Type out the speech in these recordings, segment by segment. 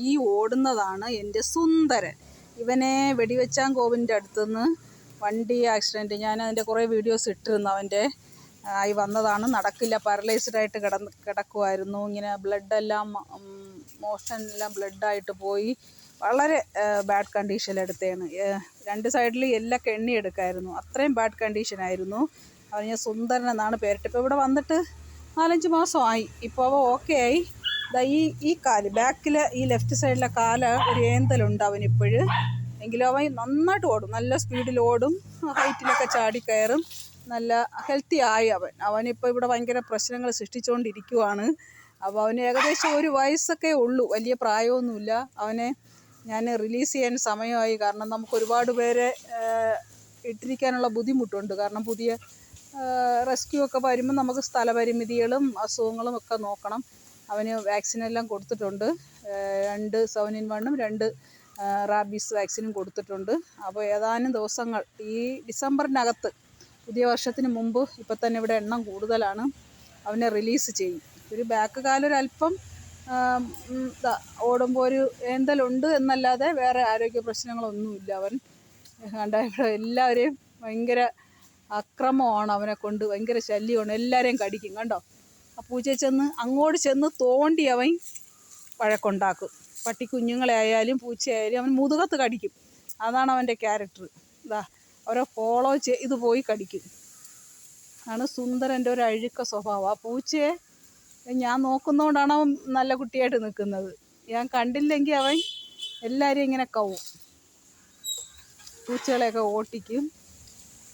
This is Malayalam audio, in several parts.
ഈ ഓടുന്നതാണ് എൻ്റെ സുന്ദരൻ. ഇവനെ വെടിവെച്ചാൻ കോവിൻ്റെ അടുത്തുനിന്ന് വണ്ടി ആക്സിഡൻറ്റ്, ഞാൻ അതിൻ്റെ കുറേ വീഡിയോസ് ഇട്ടിരുന്നു. അവൻ്റെ ആയി വന്നതാണ്, നടക്കില്ല, പാരലൈസ്ഡായിട്ട് കിടക്കുമായിരുന്നു. ഇങ്ങനെ ബ്ലഡെല്ലാം മോഷൻ എല്ലാം ബ്ലഡായിട്ട് പോയി, വളരെ ബാഡ് കണ്ടീഷനിലെടുത്തതാണ്. രണ്ട് സൈഡിൽ എല്ലൊക്കെ എണ്ണിയെടുക്കായിരുന്നു, അത്രയും ബാഡ് കണ്ടീഷനായിരുന്നു. അവന് ഞാൻ സുന്ദരൻ എന്നാണ് പേരിട്ട്. ഇപ്പോൾ ഇവിടെ വന്നിട്ട് 4-5 മാസമായി. ഇപ്പോൾ അവ ഓക്കെ ആയി. ഈ കാല് ബാക്കിൽ ഈ ലെഫ്റ്റ് സൈഡിലെ കാല് ഒരു ഏന്തലുണ്ട് അവനിപ്പോഴും. എങ്കിലും അവൻ നന്നായിട്ട് ഓടും, നല്ല സ്പീഡിൽ ഓടും, ഹൈറ്റിലൊക്കെ ചാടി കയറും, നല്ല ഹെൽത്തി ആയി അവനിപ്പോൾ ഇവിടെ ഭയങ്കര പ്രശ്നങ്ങൾ സൃഷ്ടിച്ചുകൊണ്ടിരിക്കുവാണ്. അപ്പോൾ അവന് ഏകദേശം 1 വയസ്സൊക്കെ ഉള്ളൂ, വലിയ പ്രായമൊന്നുമില്ല. അവനെ ഞാൻ റിലീസ് ചെയ്യാൻ സമയമായി. കാരണം നമുക്ക് ഒരുപാട് പേരെ ഇട്ടിരിക്കാനുള്ള ബുദ്ധിമുട്ടുണ്ട്. കാരണം പുതിയ റെസ്ക്യൂ ഒക്കെ വരുമ്പോൾ നമുക്ക് സ്ഥലപരിമിതികളും അസുഖങ്ങളും ഒക്കെ നോക്കണം. അവന് വാക്സിനെല്ലാം കൊടുത്തിട്ടുണ്ട്, 2 7-in-1 2 റാബീസ് വാക്സിനും കൊടുത്തിട്ടുണ്ട്. അപ്പോൾ ഏതാനും ദിവസങ്ങൾ ഈ ഡിസംബറിനകത്ത്, പുതിയ വർഷത്തിന് മുമ്പ്, ഇപ്പം തന്നെ ഇവിടെ എണ്ണം കൂടുതലാണ്, അവനെ റിലീസ് ചെയ്യും. ഒരു ബാക്ക് കാലൊരല്പം ഓടുമ്പോൾ ഒരു ഏന്തലുണ്ട് എന്നല്ലാതെ വേറെ ആരോഗ്യ പ്രശ്നങ്ങളൊന്നുമില്ല. അവൻ കണ്ട ഇവിടെ എല്ലാവരെയും ഭയങ്കര അക്രമമാണ്, അവനെ കൊണ്ട് ഭയങ്കര ശല്യമാണ്, എല്ലാവരെയും കടിക്കും. കണ്ടോ, ആ പൂച്ചയെ അങ്ങോട്ട് ചെന്ന് തോണ്ടി അവൻ വഴക്കുണ്ടാക്കും. പട്ടിക്കുഞ്ഞുങ്ങളെ ആയാലും പൂച്ചയായാലും അവൻ മുതുകത്ത് കടിക്കും. അതാണ് അവൻ്റെ ക്യാരക്ടർ. അവരെ ഫോളോ ചെയ്ത് പോയി കടിക്കും. ആണ് സുന്ദരൻ്റെ ഒരു അഴുക്ക സ്വഭാവം. ആ പൂച്ചയെ ഞാൻ നോക്കുന്നതുകൊണ്ടാണ് അവൻ നല്ല കുട്ടിയായിട്ട് നിൽക്കുന്നത്. ഞാൻ കണ്ടില്ലെങ്കിൽ അവൻ എല്ലാവരെയും ഇങ്ങനെ കവും, പൂച്ചകളെയൊക്കെ ഓട്ടിക്കും.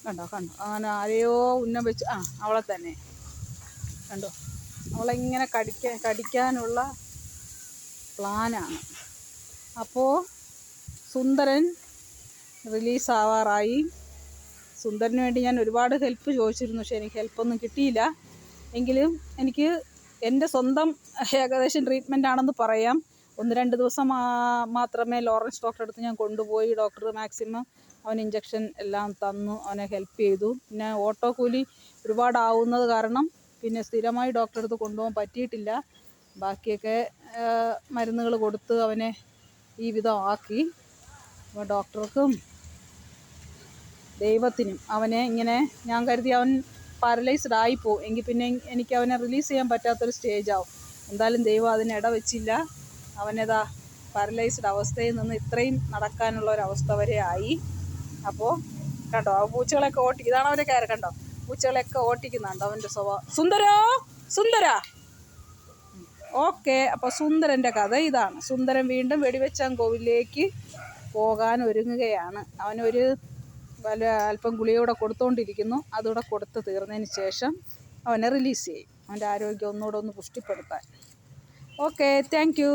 കണ്ടോ അങ്ങനെ ആരെയോ ഉന്നം വെച്ച് അവളെ തന്നെ കണ്ടോ, അവളെങ്ങനെ കടിക്കാനുള്ള പ്ലാനാണ്. അപ്പോൾ സുന്ദരൻ റിലീസാവാറായി. സുന്ദരന് വേണ്ടി ഞാൻ ഒരുപാട് ഹെൽപ്പ് ചോദിച്ചിരുന്നു, പക്ഷേ എനിക്ക് ഹെൽപ്പൊന്നും കിട്ടിയില്ല. എങ്കിലും എനിക്ക് എൻ്റെ സ്വന്തം ഏകദേശം ട്രീറ്റ്മെൻ്റ് ആണെന്ന് പറയാം. 1-2 ദിവസം മാത്രമേ ലോറൻസ് ഡോക്ടറെ അടുത്ത് ഞാൻ കൊണ്ടുപോയി. ഡോക്ടർ മാക്സിമം അവന് ഇഞ്ചക്ഷൻ എല്ലാം തന്നു, അവനെ ഹെൽപ്പ് ചെയ്തു. പിന്നെ ഓട്ടോ കൂലി ഒരുപാടാവുന്നത് കാരണം പിന്നെ സ്ഥിരമായി ഡോക്ടറെ അടുത്ത് കൊണ്ടുപോകാൻ പറ്റിയിട്ടില്ല. ബാക്കിയൊക്കെ മരുന്നുകൾ കൊടുത്ത് അവനെ ഈ വിധം ആക്കി. അപ്പോൾ ഡോക്ടർക്കും ദൈവത്തിനും അവനെ ഇങ്ങനെ, ഞാൻ കരുതി അവൻ പാരലൈസ്ഡ് ആയിപ്പോവും, എങ്കിൽ പിന്നെ എനിക്ക് അവനെ റിലീസ് ചെയ്യാൻ പറ്റാത്തൊരു സ്റ്റേജാവും. എന്തായാലും ദൈവം അതിന് ഇടവെച്ചില്ല. അവനേതാ പാരലൈസ്ഡ് അവസ്ഥയിൽ നിന്ന് ഇത്രയും നടക്കാനുള്ള ഒരവസ്ഥ വരെ ആയി. അപ്പോൾ കണ്ടോ, ആ പൂച്ചകളെയൊക്കെ ഇതാണ് അവൻ്റെ കാര്യം. കണ്ടോ, പൂച്ചകളെയൊക്കെ ഓട്ടിക്കുന്നുണ്ട് അവൻ്റെ സ്വഭാവം. സുന്ദര ഓക്കെ. അപ്പോൾ സുന്ദരൻ്റെ കഥ ഇതാണ്. സുന്ദരൻ വീണ്ടും വെടിവെച്ചാൻ കോവിലേക്ക് പോകാൻ ഒരുങ്ങുകയാണ്. അവനൊരു അല്പം ഗുളികയൂടെ കൊടുത്തുകൊണ്ടിരിക്കുന്നു. അതുകൂടെ കൊടുത്ത് തീർന്നതിന് ശേഷം അവനെ റിലീസ് ചെയ്യും, അവൻ്റെ ആരോഗ്യം ഒന്നുകൂടെ ഒന്ന് പുഷ്ടിപ്പെടുത്താൻ. Okay, thank you.